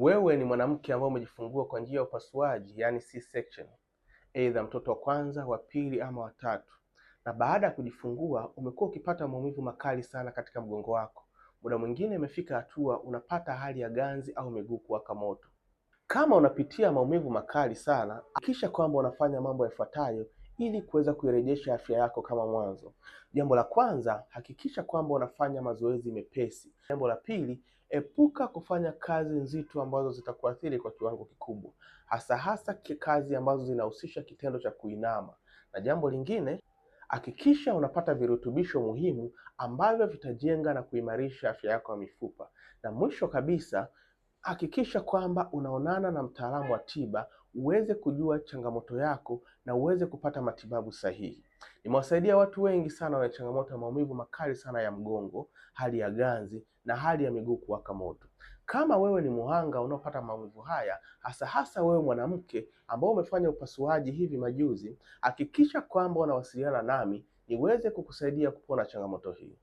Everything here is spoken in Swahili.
Wewe ni mwanamke ambaye umejifungua kwa njia ya upasuaji, yani C-section, aidha mtoto wa kwanza, wa pili ama wa tatu, na baada ya kujifungua umekuwa ukipata maumivu makali sana katika mgongo wako. Muda mwingine imefika hatua unapata hali ya ganzi au miguu kuwaka moto. Kama unapitia maumivu makali sana, hakikisha kwamba unafanya mambo yafuatayo ili kuweza kuirejesha afya yako kama mwanzo. Jambo la kwanza, hakikisha kwamba unafanya mazoezi mepesi. Jambo la pili, epuka kufanya kazi nzito ambazo zitakuathiri kwa kiwango kikubwa, hasa kazi ambazo zinahusisha kitendo cha kuinama. Na jambo lingine, hakikisha unapata virutubisho muhimu ambavyo vitajenga na kuimarisha afya yako ya mifupa. Na mwisho kabisa, hakikisha kwamba unaonana na mtaalamu wa tiba uweze kujua changamoto yako na uweze kupata matibabu sahihi. Nimewasaidia watu wengi sana wenye changamoto ya maumivu makali sana ya mgongo, hali ya ganzi na hali ya miguu kuwaka moto. Kama wewe ni muhanga unaopata maumivu haya, hasa wewe mwanamke ambao umefanya upasuaji hivi majuzi, hakikisha kwamba unawasiliana nami niweze kukusaidia kupona changamoto hii.